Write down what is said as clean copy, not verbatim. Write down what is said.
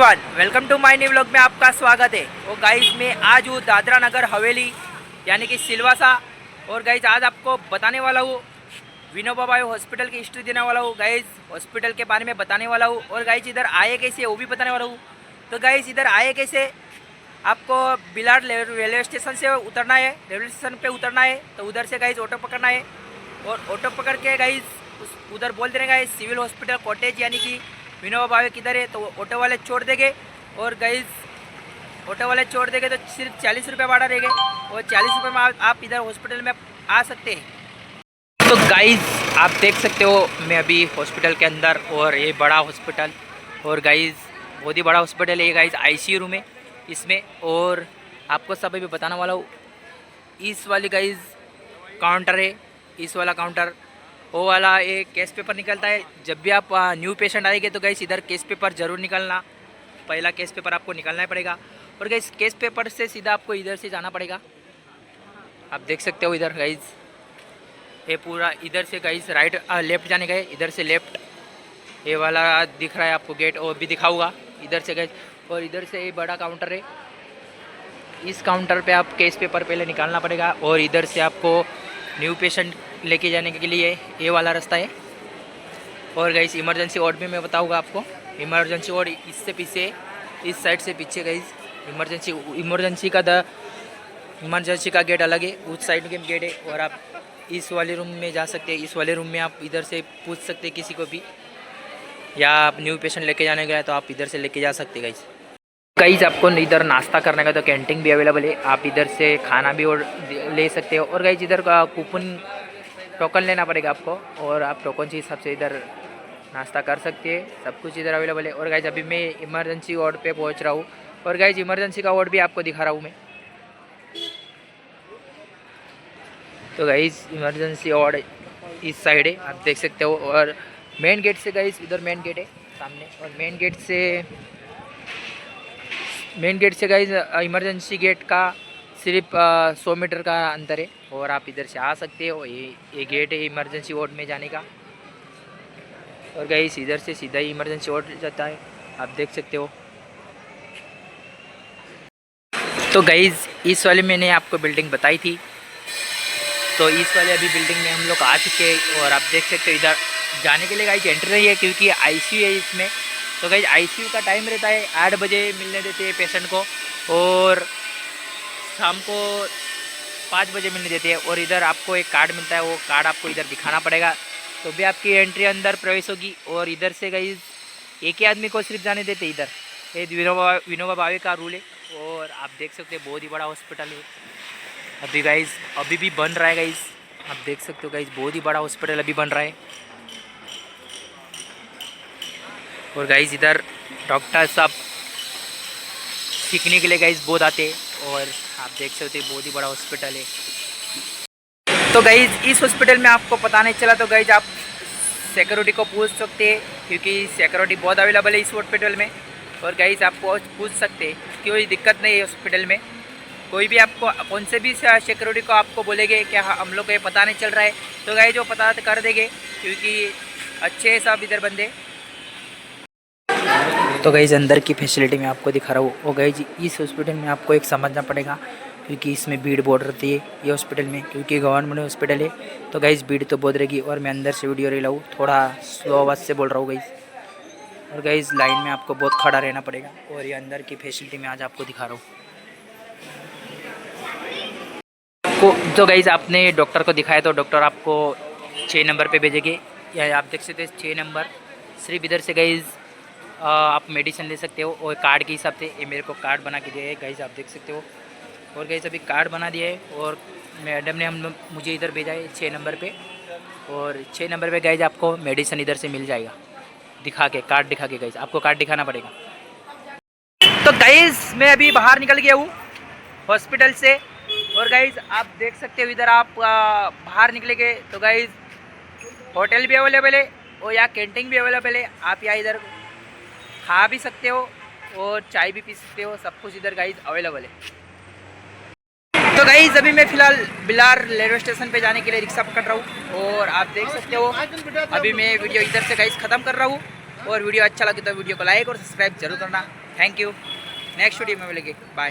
Everyone, welcome to my new vlog में आपका स्वागत है। और गाइस मैं आज हूँ दादरा नगर हवेली यानी कि सिलवासा। और गाइस आज आपको बताने वाला हूँ विनोबा भावे हॉस्पिटल की हिस्ट्री देने वाला हूँ। गाइस हॉस्पिटल के बारे में बताने वाला हूँ और गाइस इधर आए कैसे वो भी बताने वाला हूँ। तो गाइस इधर आए कैसे, आपको बिलार रेलवे स्टेशन से उतरना है, रेलवे स्टेशन पे उतरना है। तो उधर से गाइस ऑटो पकड़ना है और ऑटो पकड़ के गाइस उधर बोल देने गाइस सिविल हॉस्पिटल कॉटेज यानी कि विनोबा भावे किधर है। तो ऑटो वाले छोड़ देंगे और गाइस ऑटो वाले छोड़ देंगे तो सिर्फ 40 रुपये भाड़ा रहेंगे और 40 रुपये में आप इधर हॉस्पिटल में आ सकते हैं। तो गाइस आप देख सकते हो मैं अभी हॉस्पिटल के अंदर, और ये बड़ा हॉस्पिटल और गाइस बहुत ही बड़ा हॉस्पिटल है। गाइस आईसीयू रूम है इसमें। और आपको सब अभी बताने वाला हूँ, इस वाली गाइस काउंटर है, इस वाला काउंटर, वो वाला एक केस पेपर निकलता है। जब भी आप न्यू पेशेंट आएंगे तो गाइस इधर केस पेपर ज़रूर निकलना, पहला केस पेपर आपको निकालना ही पड़ेगा। और गाइस केस पेपर से सीधा आपको इधर से जाना पड़ेगा। आप देख सकते हो इधर गाइस ये पूरा इधर से गाइस राइट लेफ्ट जाने का है, इधर से लेफ्ट ये वाला दिख रहा है आपको गेट, और भी दिखाऊंगा इधर से गाइस। और इधर से ये बड़ा काउंटर है, इस काउंटर पे आप केस पेपर पहले निकालना पड़ेगा। और इधर से आपको न्यू पेशेंट लेके जाने के लिए ये वाला रास्ता है। और गाइस इमरजेंसी वार्ड भी मैं बताऊंगा आपको। इमरजेंसी वार्ड इससे पीछे, इस साइड से पीछे गाइस इमरजेंसी का गेट अलग है, उस साइड के गेट है। और आप इस वाले रूम में जा सकते हैं, इस वाले रूम में आप इधर से पूछ सकते हैं किसी को भी, या आप न्यू पेशेंट लेके जाने गए तो आप इधर से लेके जा सकते हैं गाइस। आपको इधर नाश्ता करने का तो कैंटीन भी अवेलेबल है, आप इधर से खाना भी और ले सकते हो। और गाइस इधर का कूपन टोकन लेना पड़ेगा आपको, और आप टोकन के हिसाब से इधर नाश्ता कर सकते हैं, सब कुछ इधर अवेलेबल है। और गाइस अभी मैं इमरजेंसी वार्ड पे पहुंच रहा हूँ, और गाइस इमरजेंसी का वार्ड भी आपको दिखा रहा हूँ मैं। तो गाइस इमरजेंसी वार्ड इस साइड है, आप देख सकते हो। और मेन गेट से गाइस इधर मेन गेट है सामने, और मेन गेट से गाइस इमरजेंसी गेट का सिर्फ 100 मीटर का अंतर है, और आप इधर से आ सकते हो। ये गेट है इमरजेंसी वार्ड में जाने का। और गाइस इधर से सीधा ही इमरजेंसी वार्ड जाता है, आप देख सकते हो। तो गाइस इस वाले मैंने आपको बिल्डिंग बताई थी, तो इस वाले अभी बिल्डिंग में हम लोग आ चुके हैं। और आप देख सकते हो इधर जाने के लिए गाइस एंट्री नहीं है, क्योंकि आईसीयू है इसमें। तो गाइस आईसीयू का टाइम रहता है 8 बजे मिलने देते हैं पेशेंट को, और शाम को 5 बजे मिलने देते हैं। और इधर आपको एक कार्ड मिलता है, वो कार्ड आपको इधर दिखाना पड़ेगा, तो भी आपकी एंट्री अंदर प्रवेश होगी। और इधर से गाइस एक ही आदमी को सिर्फ जाने देते इधर, ये विनोबा भावे का रूल है। और आप देख सकते हैं बहुत ही बड़ा हॉस्पिटल है अभी गाइस, अभी भी बन रहा है गाइस, आप देख सकते हो गाइस बहुत ही बड़ा हॉस्पिटल अभी बन रहा है। और गाइस इधर डॉक्टर सब सीखने के लिए गाइस बहुत आते हैं, और आप देख सकते हो बहुत ही बड़ा हॉस्पिटल है। तो गाइस इस हॉस्पिटल में आपको पता नहीं चला तो गाइस आप सिक्योरिटी को पूछ सकते हैं, क्योंकि सिक्योरिटी बहुत अवेलेबल है इस हॉस्पिटल में। और गाइस आपको पूछ सकते हैं, कोई दिक्कत नहीं है हॉस्पिटल में। कोई भी आपको कौन से भी सिक्योरिटी को आपको बोलेंगे कि हम लोग को ये पता नहीं चल रहा है, तो गाइस जो पता कर देंगे, क्योंकि अच्छे सब इधर बंदे। तो गाइस अंदर की फैसिलिटी मैं आपको दिखा रहा हूँ। और गाइस इस हॉस्पिटल में आपको एक समझना पड़ेगा, क्योंकि इसमें भीड़ बहुत रहती है ये हॉस्पिटल में, क्योंकि गवर्नमेंट हॉस्पिटल है। तो गाइस भीड़ तो बहुत रहेगी, और मैं अंदर से वीडियो ले रहा हूँ, थोड़ा स्लो आवाज़ से बोल रहा हूँ गाइस। और गाइस लाइन में आपको बहुत खड़ा रहना पड़ेगा, और ये अंदर की फैसिलिटी मैं आज आपको दिखा रहा हूँ। तो गाइस आपने डॉक्टर को दिखाया, तो डॉक्टर आपको 6 नंबर पे भेजेंगे, या आप देख सकते हैं 6 नंबर। सिर्फ इधर से गाइस आप मेडिसिन ले सकते हो, और कार्ड के हिसाब से। ये मेरे को कार्ड बना के दिया है गाइस, आप देख सकते हो। और गाइस अभी कार्ड बना दिया है, और मैडम ने मुझे इधर भेजा है 6 नंबर पे। और 6 नंबर पे गाइस आपको मेडिसिन इधर से मिल जाएगा, दिखा के कार्ड दिखा के गाइस आपको कार्ड दिखाना पड़ेगा। तो गाइस मैं अभी बाहर निकल गया हूँ हॉस्पिटल से, और गाइस आप देख सकते हो इधर आप बाहर निकलेंगे तो गाइस होटल भी अवेलेबल है, और यहाँ कैंटीन भी अवेलेबल है। आप यहाँ इधर खा भी सकते हो और चाय भी पी सकते हो, सब कुछ इधर गाइस अवेलेबल है। तो गाइस अभी मैं फ़िलहाल बिलार रेलवे स्टेशन पे जाने के लिए रिक्शा पकड़ रहा हूँ, और आप देख सकते हो अभी मैं वीडियो इधर से गाइस ख़त्म कर रहा हूँ। और वीडियो अच्छा लगे तो वीडियो को लाइक और सब्सक्राइब जरूर करना। थैंक यू, नेक्स्ट वीडियो में मिलेंगे, बाय।